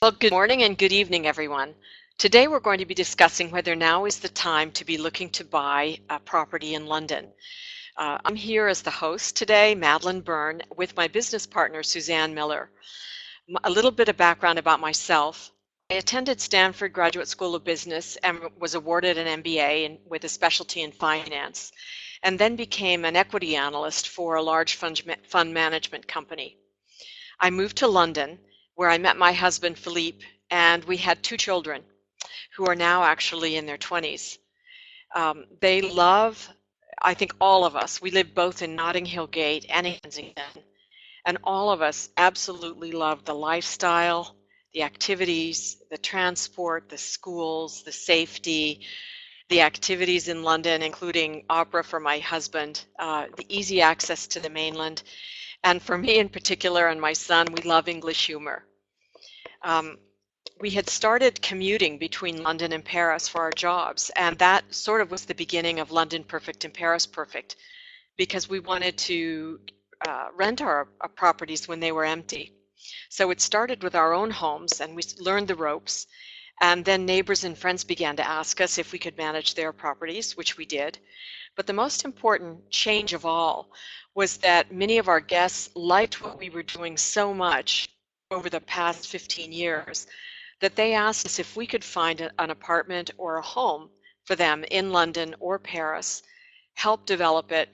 Well, good morning and good evening, everyone. Today we're going to be discussing whether now is the time to be looking to buy a property in London. I'm here as the host today, Madelyn Byrne, with my business partner, Suzanne Millar. A little bit of background about myself. I attended Stanford Graduate School of Business and was awarded an MBA with a specialty in finance, and then became an equity analyst for a large fund management company. I moved to London, where I met my husband, Philippe, and we had two children who are now actually in their 20s. They love, I think all of us, we live both in Notting Hill Gate and in Kensington, and all of us absolutely love the lifestyle, the activities, the transport, the schools, the safety, the activities in London, including opera for my husband, the easy access to the mainland. And for me in particular and my son, we love English humor. We had started commuting between London and Paris for our jobs, and that sort of was the beginning of London Perfect and Paris Perfect, because we wanted to rent our properties when they were empty. So it started with our own homes, and we learned the ropes, and then neighbors and friends began to ask us if we could manage their properties, which we did. But the most important change of all was that many of our guests liked what we were doing so much over the past 15 years that they asked us if we could find an apartment or a home for them in London or Paris, help develop it,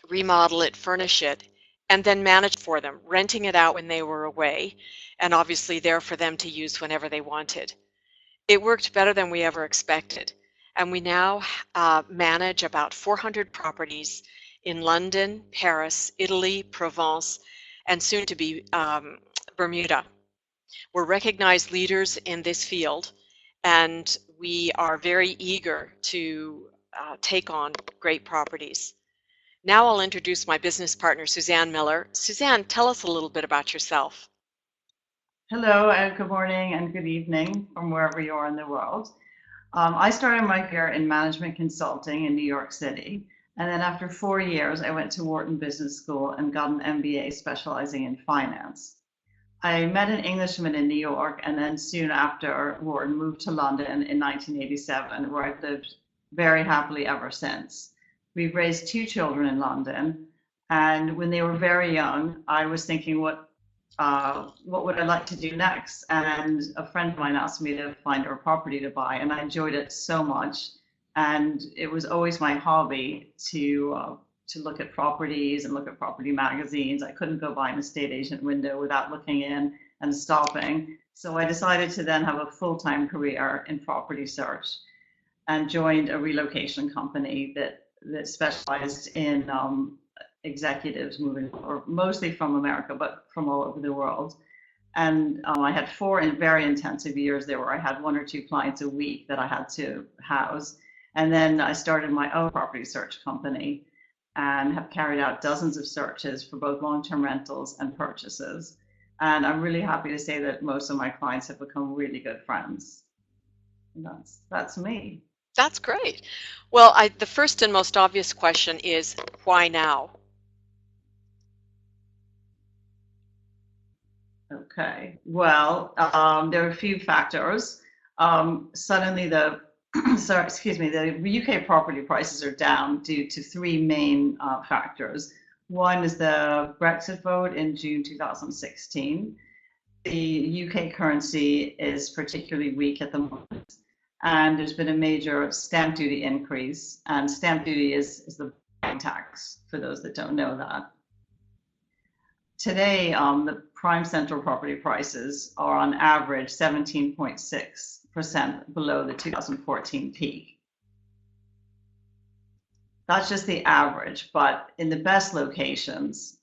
remodel it, furnish it, and then manage for them, renting it out when they were away, and obviously there for them to use whenever they wanted. It worked better than we ever expected, and we now manage about 400 properties in London, Paris, Italy, Provence, and soon to be Bermuda. We're recognized leaders in this field, and we are very eager to take on great properties. Now I'll introduce my business partner, Suzanne Millar. Suzanne, tell us a little bit about yourself. Hello, and good morning and good evening from wherever you are in the world. I started my career in management consulting in New York City. And then after 4 years, I went to Wharton Business School and got an MBA specializing in finance. I met an Englishman in New York, and then soon after Wharton moved to London in 1987, where I've lived very happily ever since. We've raised two children in London, and when they were very young, I was thinking, what would I like to do next? And a friend of mine asked me to find her a property to buy, and I enjoyed it so much. And it was always my hobby to look at properties and look at property magazines. I couldn't go by an estate agent window without looking in and stopping. So I decided to then have a full-time career in property search and joined a relocation company that specialized in executives moving, or mostly from America, but from all over the world. And I had 4 very intensive years there where I had 1 or 2 clients a week that I had to house. And then I started my own property search company and have carried out dozens of searches for both long-term rentals and purchases. And I'm really happy to say that most of my clients have become really good friends. And that's me. That's great. Well, the first and most obvious question is, why now? Okay. Well, there are a few factors. Suddenly the the UK property prices are down due to 3 main factors. One is the Brexit vote in June 2016. The UK currency is particularly weak at the moment, and there's been a major stamp duty increase. And stamp duty is the buying tax, for those that don't know that. Today, the prime central property prices are on average 17.6% below the 2014 peak. That's just the average, but in the best locations,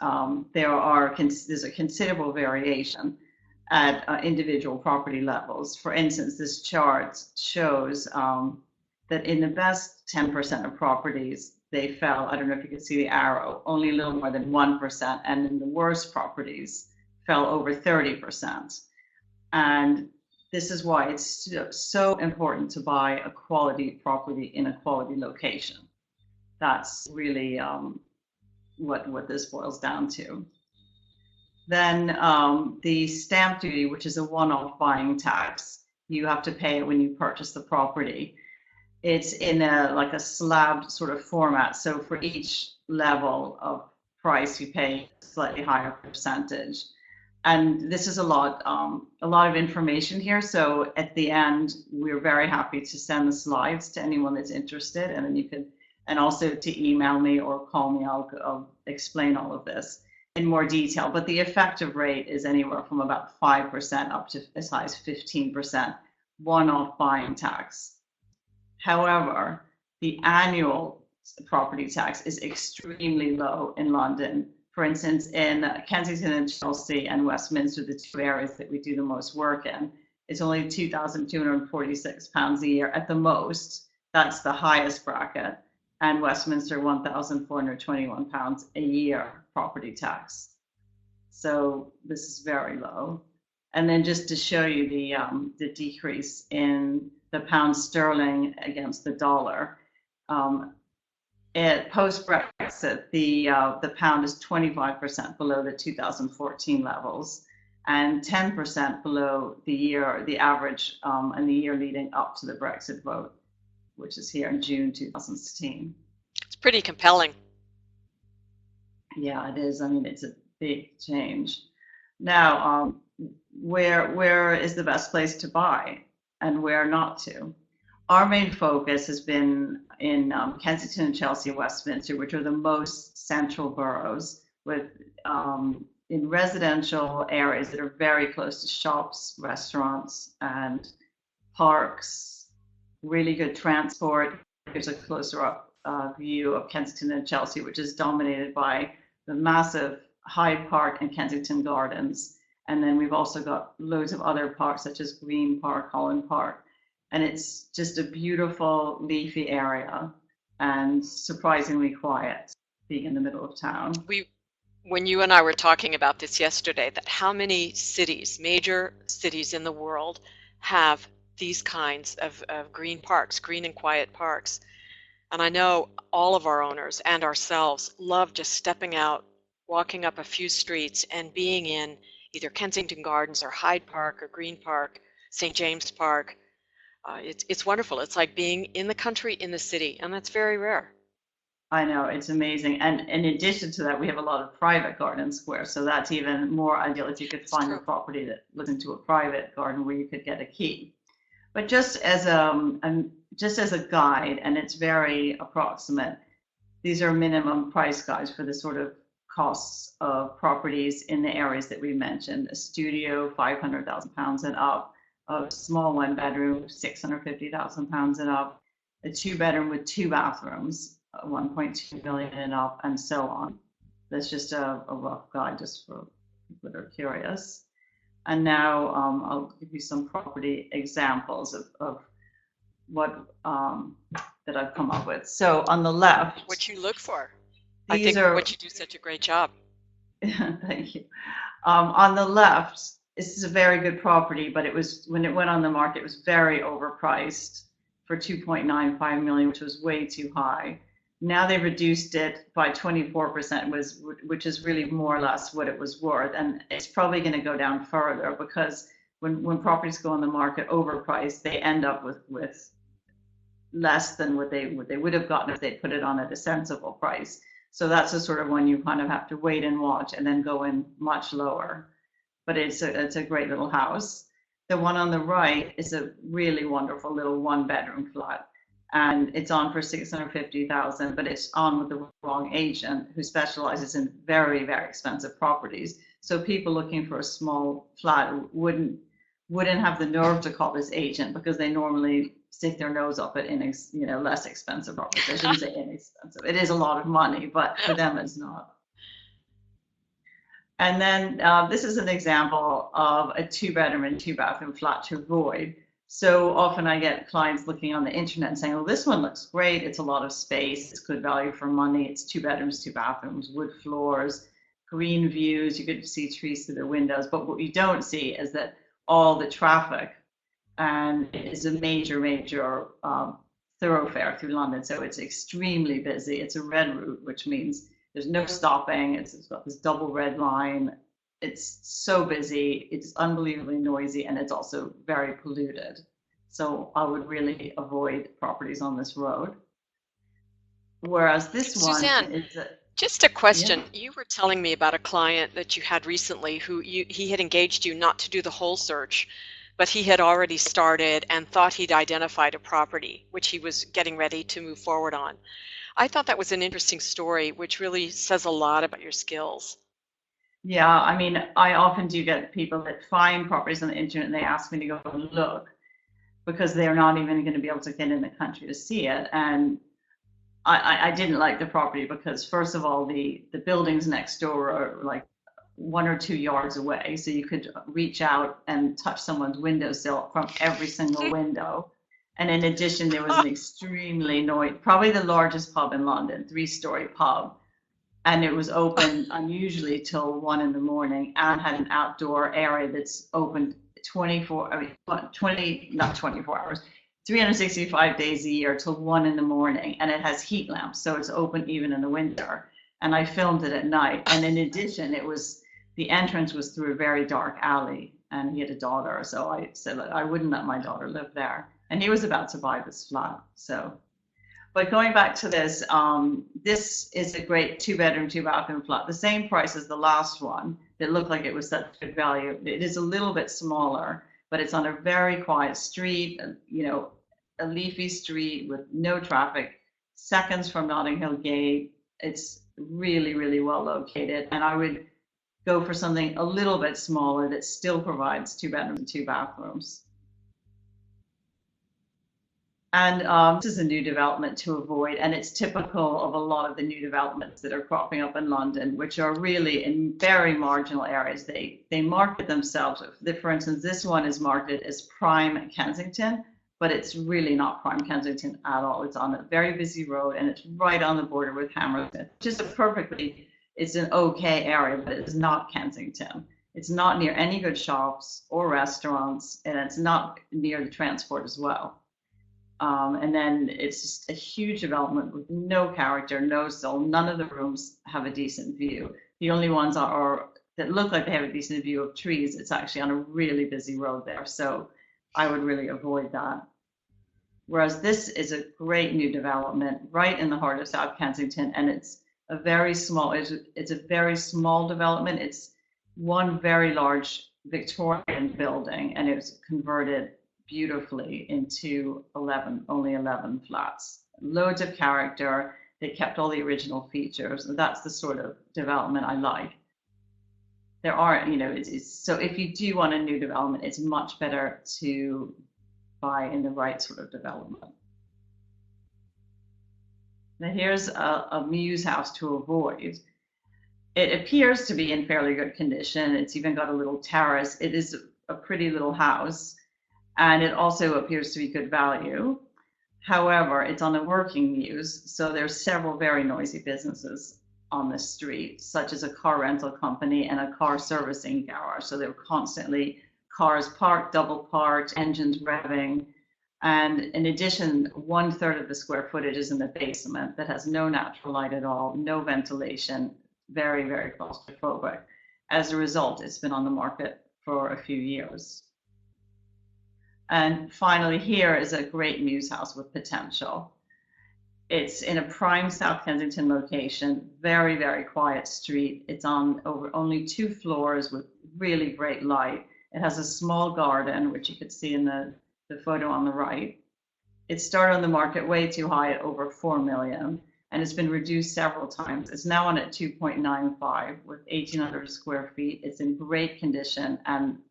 there's a considerable variation at individual property levels. For instance, this chart shows that in the best 10% of properties, they fell, I don't know if you can see the arrow, only a little more than 1%, and in the worst properties fell over 30%. And this is why it's so important to buy a quality property in a quality location. That's really what this boils down to. Then the stamp duty, which is a one-off buying tax, you have to pay it when you purchase the property. It's in a like a slab sort of format. So for each level of price, you pay a slightly higher percentage. And this is a lot of information here. So at the end, we're very happy to send the slides to anyone that's interested, and then you can, and also to email me or call me. I'll explain all of this in more detail. But the effective rate is anywhere from about 5% up to as high as 15% one-off buying tax. However, the annual property tax is extremely low in London. For instance, in Kensington and Chelsea and Westminster, the two areas that we do the most work in, it's only £2,246 a year at the most. That's the highest bracket. And Westminster, £1,421 a year property tax. So this is very low. And then just to show you the decrease in the pound sterling against the dollar, at post-Brexit, the pound is 25% below the 2014 levels and 10% below the average and the year leading up to the Brexit vote, which is here in June 2016. It's pretty compelling. Yeah, it is. I mean, it's a big change. Now, where is the best place to buy and where not to? Our main focus has been in Kensington and Chelsea and Westminster, which are the most central boroughs, with in residential areas that are very close to shops, restaurants, and parks. Really good transport. Here's a closer up view of Kensington and Chelsea, which is dominated by the massive Hyde Park and Kensington Gardens. And then we've also got loads of other parks such as Green Park, Holland Park. And it's just a beautiful leafy area and surprisingly quiet, being in the middle of town. When you and I were talking about this yesterday, that how many cities, major cities in the world, have these kinds of green parks, green and quiet parks. And I know all of our owners and ourselves love just stepping out, walking up a few streets and being in either Kensington Gardens or Hyde Park or Green Park, St. James Park. It's wonderful. It's like being in the country, in the city, and that's very rare. I know, it's amazing. And in addition to that, we have a lot of private garden squares. So that's even more ideal if you could find a property that looks into a private garden where you could get a key. But just as a guide, and it's very approximate, these are minimum price guides for the sort of costs of properties in the areas that we mentioned. A studio, £500,000 and up. A small one bedroom, £650,000 and up. A two bedroom with two bathrooms, 1.2 million and up, and so on. That's just a rough guide just for people that are curious. And now I'll give you some property examples of what that I've come up with. So on the left, what you look for. I think what you do such a great job. Thank you. On the left, this is a very good property, but it was, when it went on the market, it was very overpriced for 2.95 million, which was way too high. Now they reduced it by 24%, which is really more or less what it was worth, and it's probably going to go down further because when properties go on the market overpriced, they end up with less than what they would have gotten if they put it on at a sensible price. So that's the sort of one you kind of have to wait and watch, and then go in much lower. But it's a great little house. The one on the right is a really wonderful little one-bedroom flat, and it's on for 650,000, but it's on with the wrong agent who specializes in very, very expensive properties. So people looking for a small flat wouldn't have the nerve to call this agent, because they normally stick their nose up at less expensive properties. I shouldn't say inexpensive. It is a lot of money, but for them it's not. And then this is an example of a two-bedroom and two-bathroom flat to avoid. So often I get clients looking on the internet and saying, "Oh, this one looks great. It's a lot of space. It's good value for money. It's two bedrooms, two bathrooms, wood floors, green views. You could see trees through the windows." But what you don't see is that all the traffic, and it is a major thoroughfare through London. So it's extremely busy. It's a red route, which means there's no stopping. It's got this double red line. it's so busy, it's unbelievably noisy, and it's also very polluted. So I would really avoid properties on this road. Whereas this one Suzanne, is, just a yeah, question. You were telling me about a client that you had recently who he had engaged you not to do the whole search, but he had already started and thought he'd identified a property which he was getting ready to move forward on. I thought that was an interesting story, which really says a lot about your skills. yeah. I mean, I often do get people that find properties on the internet and they ask me to go and look because they're not even going to be able to get in the country to see it. And I didn't like the property because first of all, the buildings next door are like 1 or 2 yards away, so you could reach out and touch someone's windowsill from every single window. And in addition, there was an extremely noisy, probably the largest pub in London, three-story pub, and it was open unusually till 1 in the morning and had an outdoor area that's open 24, I mean, 20, not 24 hours, 365 days a year till 1 in the morning. And it has heat lamps, so it's open even in the winter. And I filmed it at night. And in addition, the entrance was through a very dark alley, and he had a daughter. So I said, I wouldn't let my daughter live there. And he was about to buy this flat. So but going back to this, this is a great 2 bedroom, 2 bathroom flat, the same price as the last one that looked like it was such good value. It is a little bit smaller, but it's on a very quiet street, a leafy street with no traffic, seconds from Notting Hill Gate. It's really, really well located. And I would go for something a little bit smaller that still provides 2 bedrooms, 2 bathrooms. And this is a new development to avoid, and it's typical of a lot of the new developments that are cropping up in London, which are really in very marginal areas. They market themselves. For instance, this one is marketed as prime Kensington, but it's really not prime Kensington at all. It's on a very busy road, and it's right on the border with Hammersmith, which is it's an okay area, but it's not Kensington. It's not near any good shops or restaurants, and it's not near the transport as well. And then it's just a huge development with no character, no soul. None of the rooms have a decent view. The only ones are that look like they have a decent view of trees. It's actually on a really busy road there. So I would really avoid that. Whereas this is a great new development right in the heart of South Kensington. And it's a very small development. It's one very large Victorian building, and it was converted beautifully into only 11 flats. Loads of character. They kept all the original features. And that's the sort of development I like. There are, so if you do want a new development, it's much better to buy in the right sort of development. Now here's a Muse house to avoid. It appears to be in fairly good condition. It's even got a little terrace. It is a pretty little house, and it also appears to be good value. However, it's on a working Muse, so there's several very noisy businesses on the street, such as a car rental company and a car servicing garage. So there are constantly cars parked, double parked, engines revving. And in addition, 1/3 of the square footage is in the basement that has no natural light at all, no ventilation, very, very claustrophobic. As a result, it's been on the market for a few years. And finally, here is a great Muse house with potential. It's in a prime South Kensington location, very, very quiet street. It's on over only 2 floors with really great light. It has a small garden, which you could see in the photo on the right. It started on the market way too high at over 4 million, and it's been reduced several times. It's now on at 2.95 with 1,800 square feet. It's in great condition, and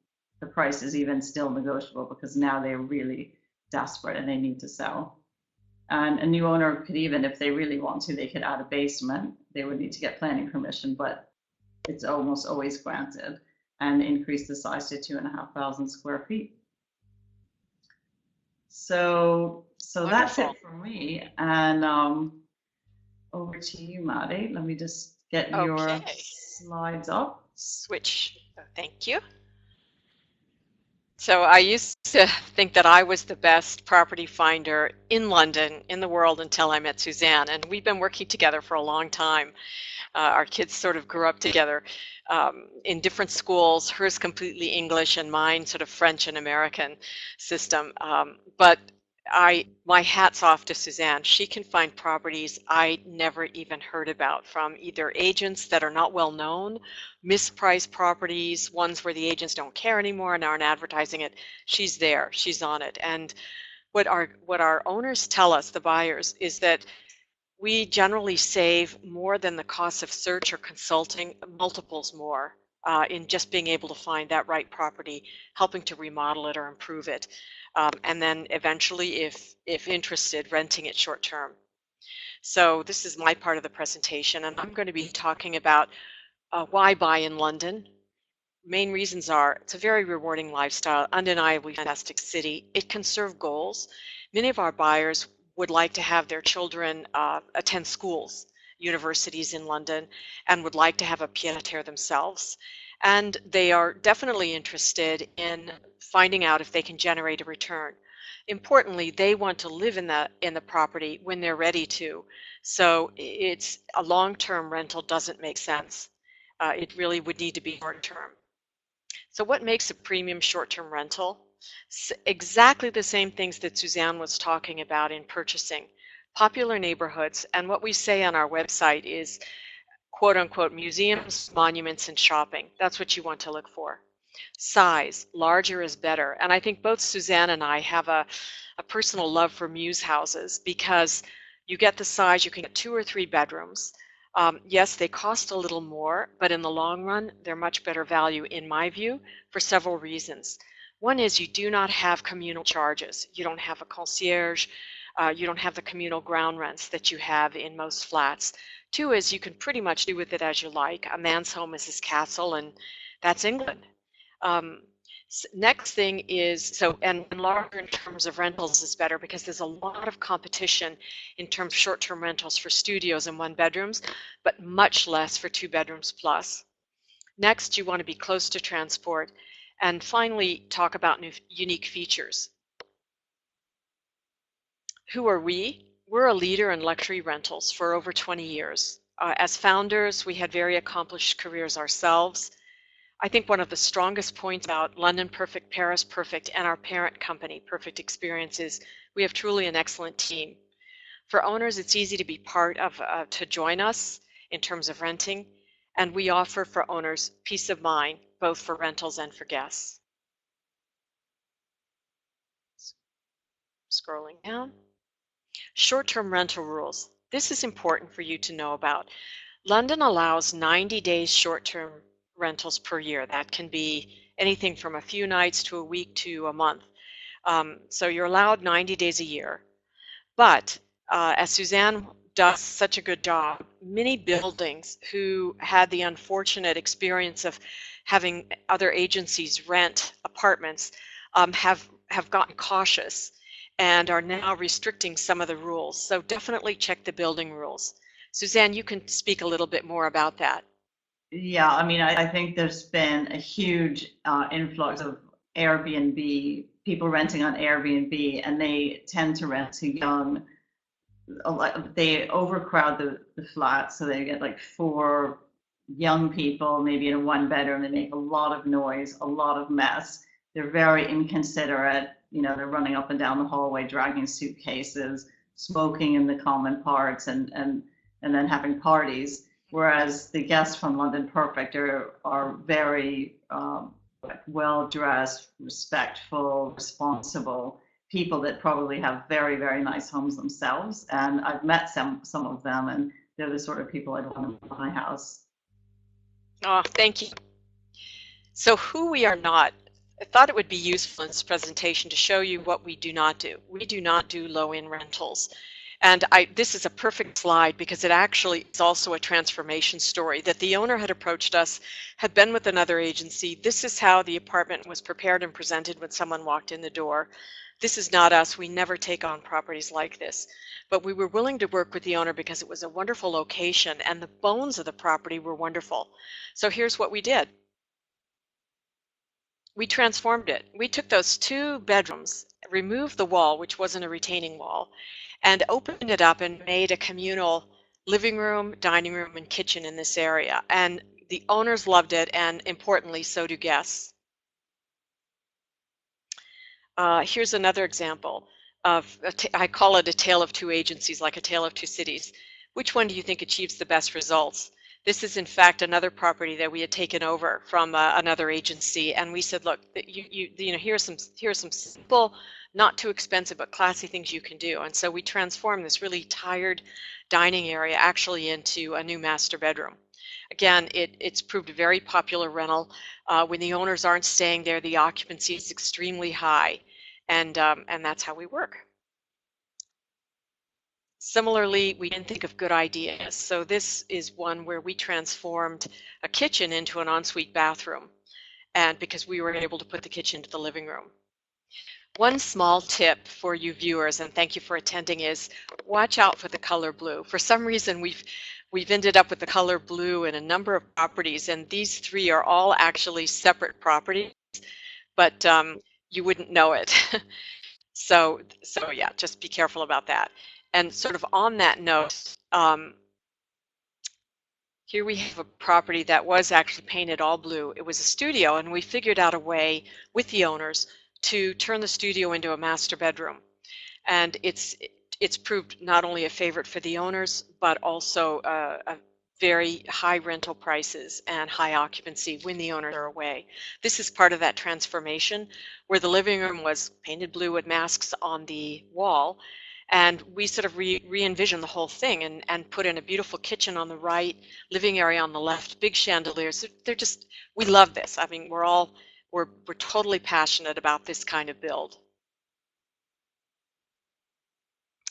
the price is even still negotiable because now they're really desperate and they need to sell. And a new owner could even, if they really want to, they could add a basement. They would need to get planning permission, but it's almost always granted, and increase the size to 2,500 square feet. So that's it for me. And over to you, Maddie. Let me just get your Okay. slides up. Switch. Thank you. So I used to think that I was the best property finder in London, in the world, until I met Suzanne, and we've been working together for a long time. Our kids sort of grew up together in different schools, hers completely English and mine sort of French and American system. But my hat's off to Suzanne. She can find properties I never even heard about from either agents that are not well known, mispriced properties, ones where the agents don't care anymore and aren't advertising it. She's there, she's on it. And what our owners tell us, the buyers, is that we generally save more than the cost of search or consulting, multiples more, in just being able to find that right property, helping to remodel it or improve it, and then eventually, if interested, renting it short term. So this is my part of the presentation, and I'm going to be talking about why buy in London. Main reasons are it's a very rewarding lifestyle, undeniably fantastic city. It can serve goals. Many of our buyers would like to have their children attend schools, universities in London, and would like to have a pied-à-terre themselves. And they are definitely interested in finding out if they can generate a return. Importantly, they want to live in the property when they're ready to. So it's a long-term rental doesn't make sense. It really would need to be short-term. So what makes a premium short-term rental? Exactly the same things that Suzanne was talking about in purchasing. Popular neighborhoods, and what we say on our website is quote unquote museums, monuments, and shopping. That's what you want to look for. Size, larger is better. And I think both Suzanne and I have a personal love for muse houses because you get the size, you can get 2 or 3 bedrooms. Yes, they cost a little more, but in the long run, they're much better value, in my view, for several reasons. One is you do not have communal charges. You don't have a concierge. You don't have the communal ground rents that you have in most flats. Two is you can pretty much do with it as you like. A man's home is his castle, and that's England. Um, Next thing is, and larger in terms of rentals is better because there's a lot of competition in terms of short-term rentals for studios and 1 bedrooms, but much less for 2 bedrooms plus. Next, you want to be close to transport. And finally, talk about unique features. Who are we? We're a leader in luxury rentals for over 20 years. As founders, we had very accomplished careers ourselves. I think one of the strongest points about London Perfect, Paris Perfect, and our parent company, Perfect Experiences, we have truly an excellent team. For owners, it's easy to be part of, to join us in terms of renting, and we offer for owners peace of mind, both for rentals and for guests. Scrolling down. Short-term rental rules. This is important for you to know about. London allows 90 days short-term rentals per year. That can be anything from a few nights to a week to a month. So you're allowed 90 days a year. But as Suzanne does such a good job, many buildings who had the unfortunate experience of having other agencies rent apartments have gotten cautious and are now restricting some of the rules. So definitely check the building rules. Suzanne, you can speak a little bit more about that. Yeah, I mean, I think there's been a huge influx of Airbnb, people renting on Airbnb, and they tend to rent to young. They overcrowd the flat, so they get like 4 young people, maybe in a 1 bedroom. They make a lot of noise, a lot of mess. They're very inconsiderate. You know, they're running up and down the hallway, dragging suitcases, smoking in the common parts, and then having parties. Whereas the guests from London Perfect are very well dressed, respectful, responsible people that probably have very, very nice homes themselves. And I've met some of them, and they're the sort of people I'd want in my house. Oh, thank you. So who we are not. I thought it would be useful in this presentation to show you what we do not do. We do not do low-end rentals. And this is a perfect slide because it actually is also a transformation story that the owner had approached us, had been with another agency. This is how the apartment was prepared and presented when someone walked in the door. This is not us. We never take on properties like this. But we were willing to work with the owner because it was a wonderful location and the bones of the property were wonderful. So here's what we did. We transformed it. We took those 2 bedrooms, removed the wall, which wasn't a retaining wall, and opened it up and made a communal living room, dining room, and kitchen in this area. And the owners loved it, and importantly, so do guests. Here's another example of, I call it a tale of 2 agencies, like a tale of 2 cities. Which one do you think achieves the best results? This is in fact another property that we had taken over from another agency, and we said, look, you know, here are some simple, not too expensive, but classy things you can do. And so we transformed this really tired dining area actually into a new master bedroom. Again, it's proved a very popular rental. When the owners aren't staying there, the occupancy is extremely high, and that's how we work. Similarly, we didn't think of good ideas. So this is one where we transformed a kitchen into an ensuite bathroom, and because we were able to put the kitchen into the living room. One small tip for you viewers, and thank you for attending, is watch out for the color blue. For some reason, we've ended up with the color blue in a number of properties, and these 3 are all actually separate properties, but you wouldn't know it. So yeah, just be careful about that. And sort of on that note, here we have a property that was actually painted all blue. It was a studio, and we figured out a way with the owners to turn the studio into a master bedroom. And it's proved not only a favorite for the owners, but also a very high rental prices and high occupancy when the owners are away. This is part of that transformation where the living room was painted blue with masks on the wall, and we sort of re-envisioned the whole thing and put in a beautiful kitchen on the right, living area on the left, big chandeliers. They're just, we love this. I mean, we're totally passionate about this kind of build.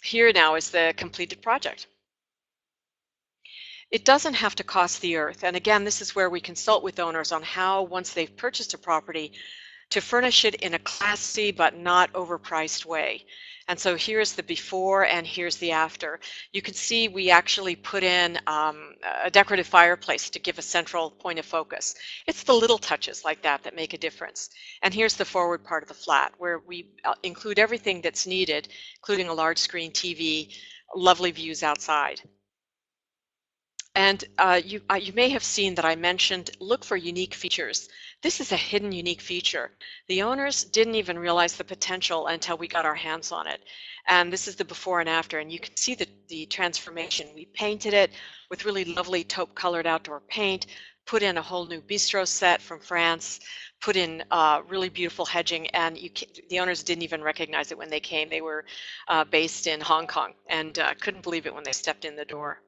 Here now is the completed project. It doesn't have to cost the earth. And again, this is where we consult with owners on how, once they've purchased a property, to furnish it in a classy but not overpriced way. And so here's the before and here's the after. You can see we actually put in a decorative fireplace to give a central point of focus. It's the little touches like that that make a difference. And here's the forward part of the flat where we include everything that's needed, including a large screen TV, lovely views outside. And you may have seen that I mentioned look for unique features. This is a hidden unique feature. The owners didn't even realize the potential until we got our hands on it. And this is the before and after, and you can see the transformation. We painted it with really lovely taupe colored outdoor paint, put in a whole new bistro set from France, put in really beautiful hedging, and the owners didn't even recognize it when they came. They were based in Hong Kong and couldn't believe it when they stepped in the door.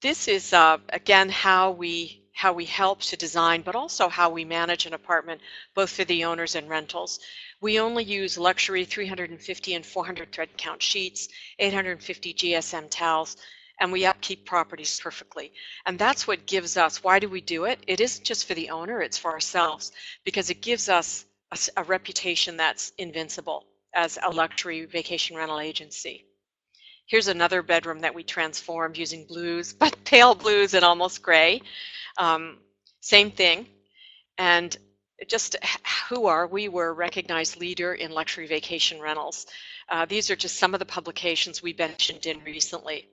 This is, again, how we help to design, but also how we manage an apartment, both for the owners and rentals. We only use luxury 350 and 400 thread count sheets, 850 GSM towels, and we upkeep properties perfectly. And that's what gives us, why do we do it? It isn't just for the owner, it's for ourselves, because it gives us a reputation that's invincible as a luxury vacation rental agency. Here's another bedroom that we transformed using blues, but pale blues and almost gray. Same thing. And just who are we? We're a recognized leader in luxury vacation rentals. These are just some of the publications we mentioned in recently.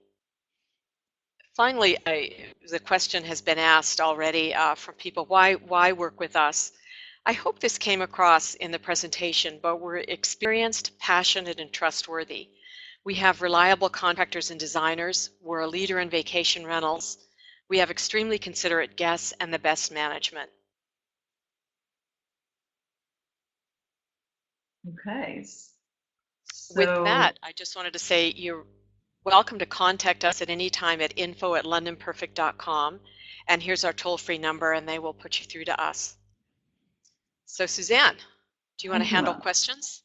Finally, the question has been asked already from people, why work with us? I hope this came across in the presentation, but we're experienced, passionate, and trustworthy. We have reliable contractors and designers. We're a leader in vacation rentals. We have extremely considerate guests and the best management. Okay. With So, that, I just wanted to say you're welcome to contact us at any time at info@londonperfect.com. And here's our toll-free number, and they will put you through to us. So Suzanne, do you want to thank you, handle Matt. questions?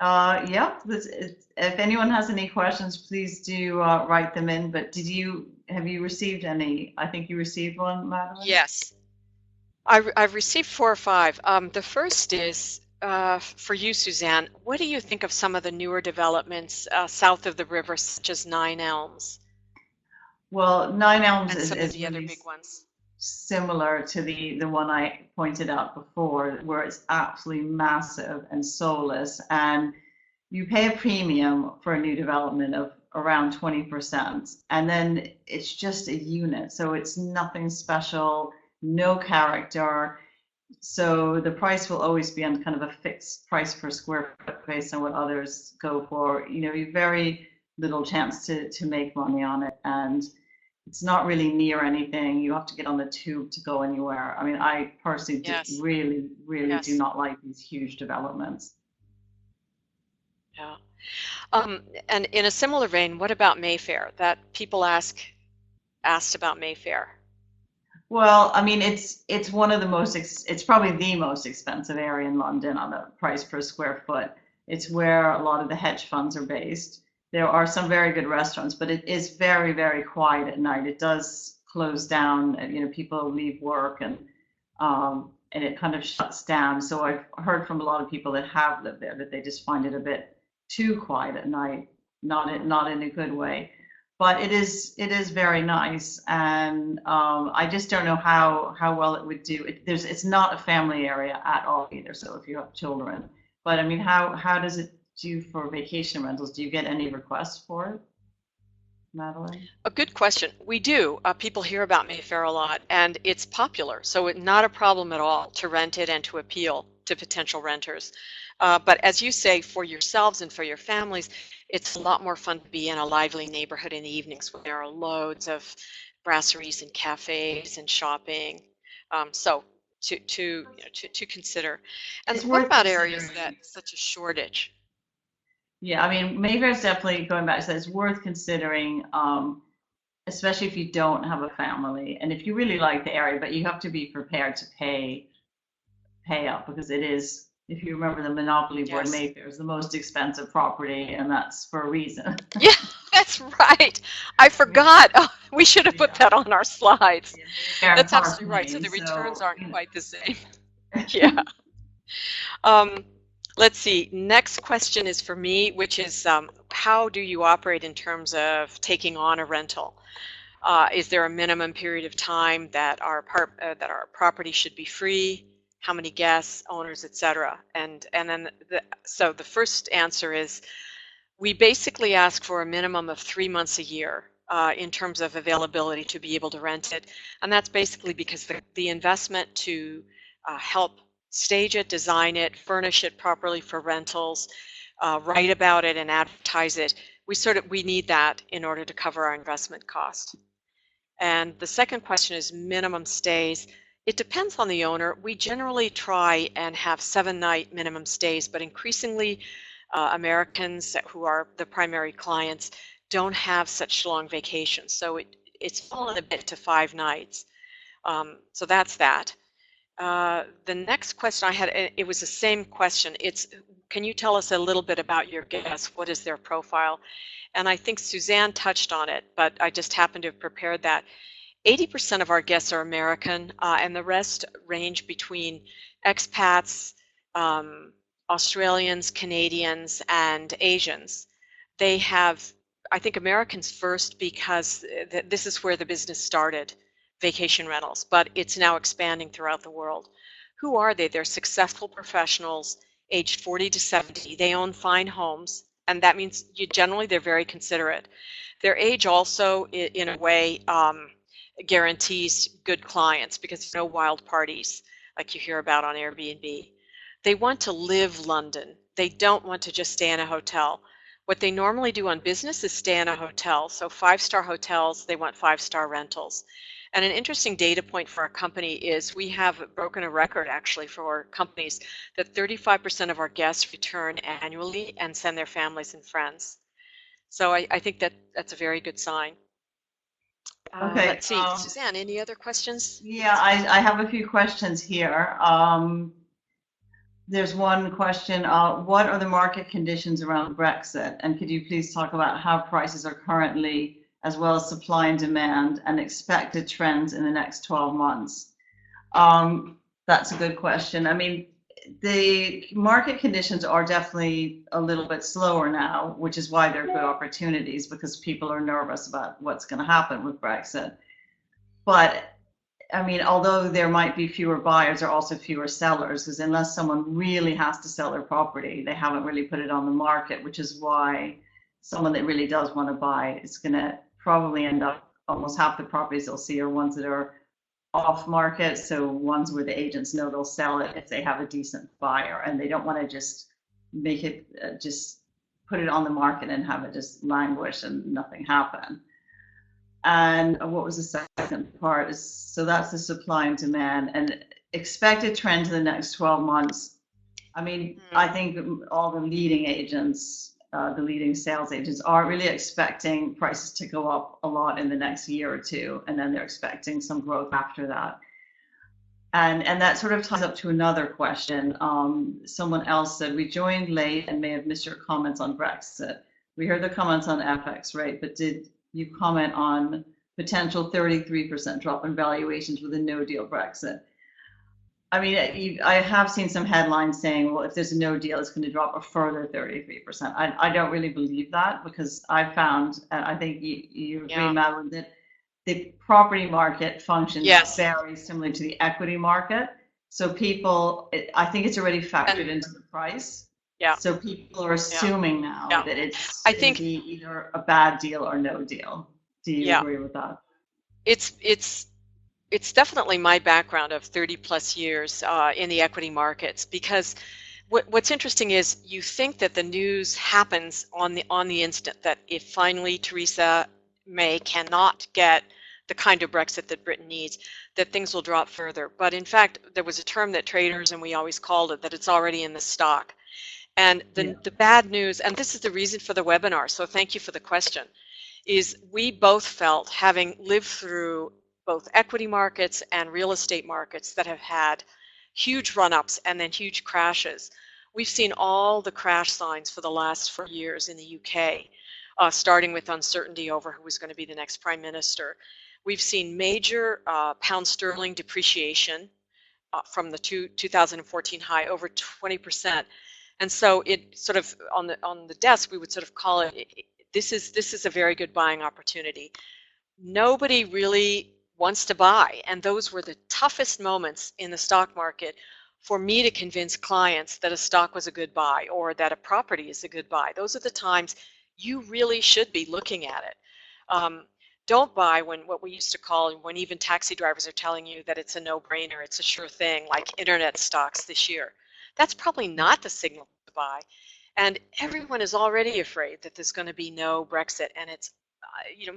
Yep. If anyone has any questions, please do write them in. But have you received any? I think you received one, Madelyn. Yes. I've received 4 or 5. The first is for you, Suzanne. What do you think of some of the newer developments south of the river, such as Nine Elms Well, Nine Elms and some of is the other really big ones? similar to the one I pointed out before, where it's absolutely massive and soulless, and you pay a premium for a new development of around 20%, and then it's just a unit, so it's nothing special, no character. So the price will always be on kind of a fixed price per square foot based on what others go for. You know, you very little chance to make money on it, and it's not really near anything. You have to get on the tube to go anywhere. I mean, I personally Yes. really, really do Yes. not like these huge developments. Yeah. And in a similar vein, what about Mayfair? That people asked about Mayfair. Well, I mean, it's one of the it's probably the most expensive area in London on the price per square foot. It's where a lot of the hedge funds are based. There are some very good restaurants, but it is very, very quiet at night. It does close down, you know, people leave work and it kind of shuts down. So I've heard from a lot of people that have lived there that they just find it a bit too quiet at night, not in a good way. But it is very nice, and I just don't know how well it would do. It's not a family area at all either. So if you have children, but I mean, how does it do for vacation rentals? Do you get any requests for it, Madeline? A good question. We do. People hear about Mayfair a lot, and it's popular, so not a problem at all to rent it and to appeal to potential renters. But as you say, for yourselves and for your families, it's a lot more fun to be in a lively neighborhood in the evenings when there are loads of brasseries and cafes and shopping. So to consider. And It's what worth about areas that considering. such a shortage? Yeah, I mean, Mayfair's definitely going back. So it's worth considering, especially if you don't have a family and if you really like the area, but you have to be prepared to pay up because it is, if you remember the Monopoly board, Yes. Mayfair is the most expensive property, and that's for a reason. Yeah, that's right. I forgot. Oh, we should have put Yeah, that on our slides. yeah, Mayfair and That's Park absolutely right. So Lane. the returns So, aren't you quite the same. Yeah. know, Um, let's see. Next question is for me, which is how do you operate in terms of taking on a rental? Is there a minimum period of time that that our property should be free? How many guests, owners, etc. And then so the first answer is we basically ask for a minimum of 3 months a year in terms of availability to be able to rent it. And that's basically because the investment to help stage it, design it, furnish it properly for rentals, write about it and advertise it, we need that in order to cover our investment cost. And the second question is minimum stays. It depends on the owner. We generally try and have 7-night minimum stays, but increasingly Americans who are the primary clients don't have such long vacations. So it's fallen a bit to 5 nights. So that's that. The next question I had, it was the same question. Can you tell us a little bit about your guests? What is their profile? And I think Suzanne touched on it, but I just happened to have prepared that. 80% of our guests are American, and the rest range between expats, um, Australians, Canadians, and Asians. They have, I think, Americans first because this is where the business started, vacation rentals, but it's now expanding throughout the world. Who are they? They're successful professionals aged 40 to 70. They own fine homes, and that means generally they're very considerate. Their age also, in a way, guarantees good clients because there's no wild parties like you hear about on Airbnb. They want to live London. They don't want to just stay in a hotel. What they normally do on business is stay in a hotel. So 5-star hotels, they want 5-star rentals. And an interesting data point for our company is we have broken a record actually for companies that 35% of our guests return annually and send their families and friends. So I think that's a very good sign. okay. Let's see, Suzanne, any other questions? Yeah, I have a few questions here. There's one question, what are the market conditions around Brexit? And could you please talk about how prices are currently, as well as supply and demand, and expected trends in the next 12 months? That's a good question. I mean, the market conditions are definitely a little bit slower now, which is why they're good opportunities because people are nervous about what's going to happen with Brexit. But I mean, although there might be fewer buyers, there are also fewer sellers, because unless someone really has to sell their property, they haven't really put it on the market, which is why someone that really does want to buy is going to probably end up almost half the properties they'll see are ones that are off market. So ones where the agents know they'll sell it if they have a decent buyer and they don't want to just make it, just put it on the market and have it just languish and nothing happen. And what was the second part? Is so that's the supply and demand and expected trend in the next 12 months. I mean, I think all the leading agents, the leading sales agents, are really expecting prices to go up a lot in the next year or two, and then they're expecting some growth after that. And that sort of ties up to another question. Someone else said, we joined late and may have missed your comments on Brexit. We heard the comments on FX rate, but did you comment on potential 33% drop in valuations with a no-deal Brexit? I mean, I have seen some headlines saying, well, if there's a no deal, it's going to drop a further 33%. I don't really believe that because I found, and I think you agree, Yeah. Madeline, that the property market functions Yes. very similar to the equity market. So people, I think it's already factored And into the price. yeah, So people are yeah, assuming now yeah. that it's I going to think, be either a bad deal or no deal. Do you yeah, agree with that? it's it's it's definitely my background of 30 plus years in the equity markets because what's interesting is you think that the news happens on the instant that if finally Theresa May cannot get the kind of Brexit that Britain needs, that things will drop further. But in fact, there was a term that traders and we always called it that it's already in the stock. And Yeah. the bad news, and this is the reason for the webinar, so thank you for the question, is we both felt, having lived through both equity markets and real estate markets that have had huge run-ups and then huge crashes. We've seen all the crash signs for the last 4 years in the UK, starting with uncertainty over who was going to be the next prime minister. We've seen major pound sterling depreciation from the 2014 high, over 20%. And so it sort of on the desk we would sort of call it, this is a very good buying opportunity. Nobody really wants to buy, and those were the toughest moments in the stock market for me to convince clients that a stock was a good buy or that a property is a good buy. Those are the times you really should be looking at it. Don't buy when what we used to call, when even taxi drivers are telling you that it's a no-brainer, it's a sure thing, like internet stocks this year. That's probably not the signal to buy. And everyone is already afraid that there's going to be no Brexit, and it's,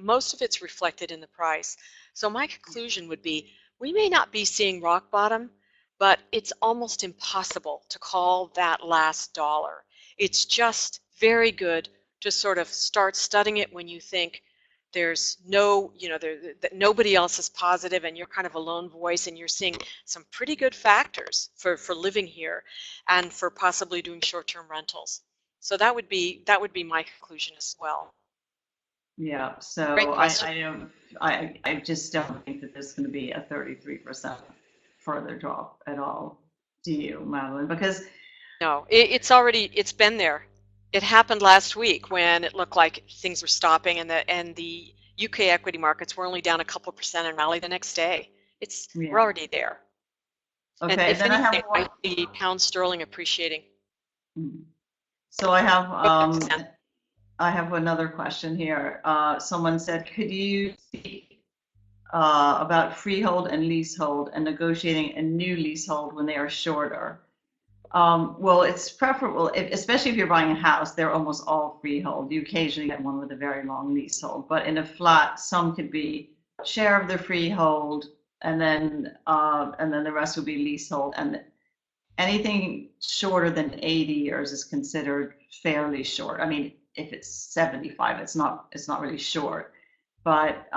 most of it's reflected in the price. So my conclusion would be, we may not be seeing rock bottom, but it's almost impossible to call that last dollar. It's just very good to sort of start studying it when you think there's no, that nobody else is positive and you're kind of a lone voice and you're seeing some pretty good factors for living here and for possibly doing short-term rentals. So that would be my conclusion as well. Yeah, Great so question. I just don't think that there's going to be a 33% further drop at all. Do you, Madeline? Because No, it's been there. It happened last week when it looked like things were stopping and the UK equity markets were only down a couple percent and rally the next day. We're yeah, already there. And okay. And if then I have anything, one. I see pound sterling appreciating. So Go ahead, Suzanne. I have another question here. Someone said, could you speak about freehold and leasehold and negotiating a new leasehold when they are shorter? Well, it's preferable, especially if you're buying a house, they're almost all freehold. You occasionally get one with a very long leasehold, but in a flat, some could be share of the freehold, and then the rest would be leasehold. And anything shorter than 80 years is considered fairly short. I mean, if it's 75, it's not really short, but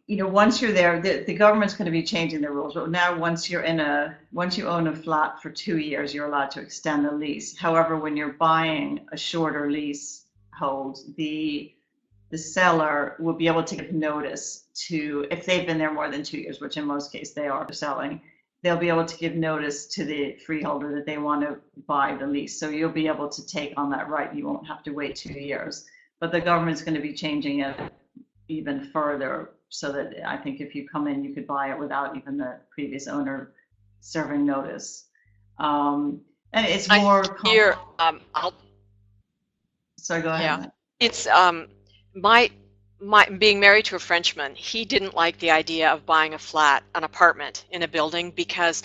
once you're there, the government's going to be changing the rules. But now, once you own a flat for 2 years, you're allowed to extend the lease. However, when you're buying a shorter leasehold, the seller will be able to give notice to, if they've been there more than 2 years, which in most cases they are selling, they'll be able to give notice to the freeholder that they want to buy the lease. So you'll be able to take on that right. You won't have to wait 2 years. But the government's going to be changing it even further so that I think if you come in, you could buy it without even the previous owner serving notice. And it's I more, hear, I'll sorry, go ahead, yeah, Matt. it's my being married to a Frenchman. He didn't like the idea of buying a flat, an apartment in a building because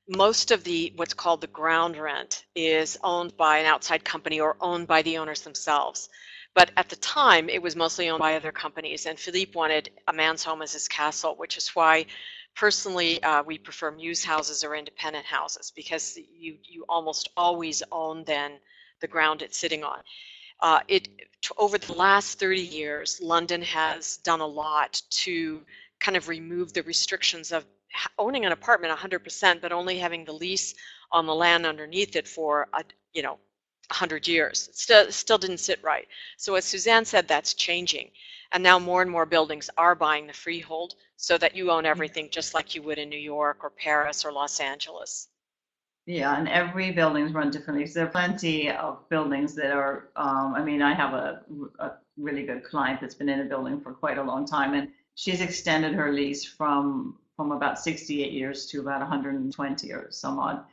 most of the what's called the ground rent is owned by an outside company or owned by the owners themselves. But at the time, it was mostly owned by other companies, and Philippe wanted a man's home as his castle, which is why personally we prefer muse houses or independent houses because you almost always own then the ground it's sitting on. It over the last 30 years, London has done a lot to kind of remove the restrictions of owning an apartment 100%, but only having the lease on the land underneath it for 100 years. It still didn't sit right. So as Suzanne said, that's changing, and now more and more buildings are buying the freehold so that you own everything just like you would in New York or Paris or Los Angeles. Yeah, and every building's run differently. So there are plenty of buildings that are, I mean, I have a really good client that's been in a building for quite a long time, and she's extended her lease from about 68 years to about 120 or some odd.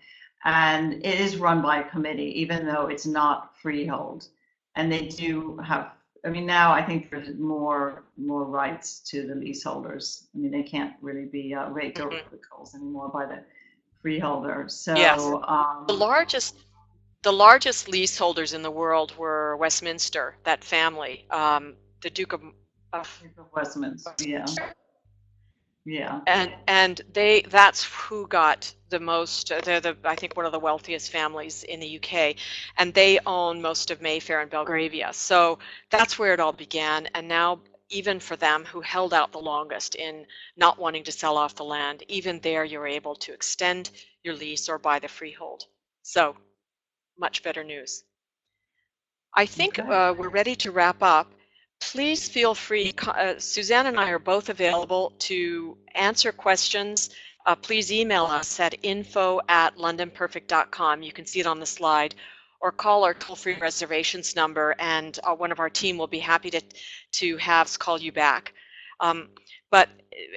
And it is run by a committee, even though it's not freehold. And they do have, I mean, now I think there's more rights to the leaseholders. I mean, they can't really be raked over Mhm. the coals anymore by the freeholder. Yes. So, The largest The largest leaseholders in the world were Westminster, that family, the Duke of Westminster, yeah, Westminster, yeah, and that's who got the most. They're I think one of the wealthiest families in the UK, and they own most of Mayfair and Belgravia. So that's where it all began. And now, even for them who held out the longest in not wanting to sell off the land, even there you're able to extend your lease or buy the freehold. So much better news. I think okay. we're ready to wrap up. Please feel free. Suzanne and I are both available to answer questions. Please email us at info@londonperfect.com. You can see it on the slide, or call our toll-free reservations number, and one of our team will be happy to have us call you back. But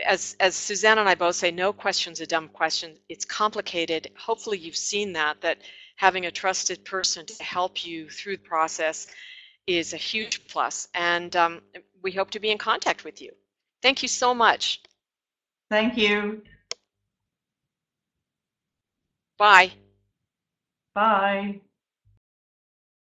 as Suzanne and I both say, no question's a dumb question. It's complicated. Hopefully you've seen that having a trusted person to help you through the process is a huge plus, and we hope to be in contact with you. Thank you so much. Thank you. Bye. Bye.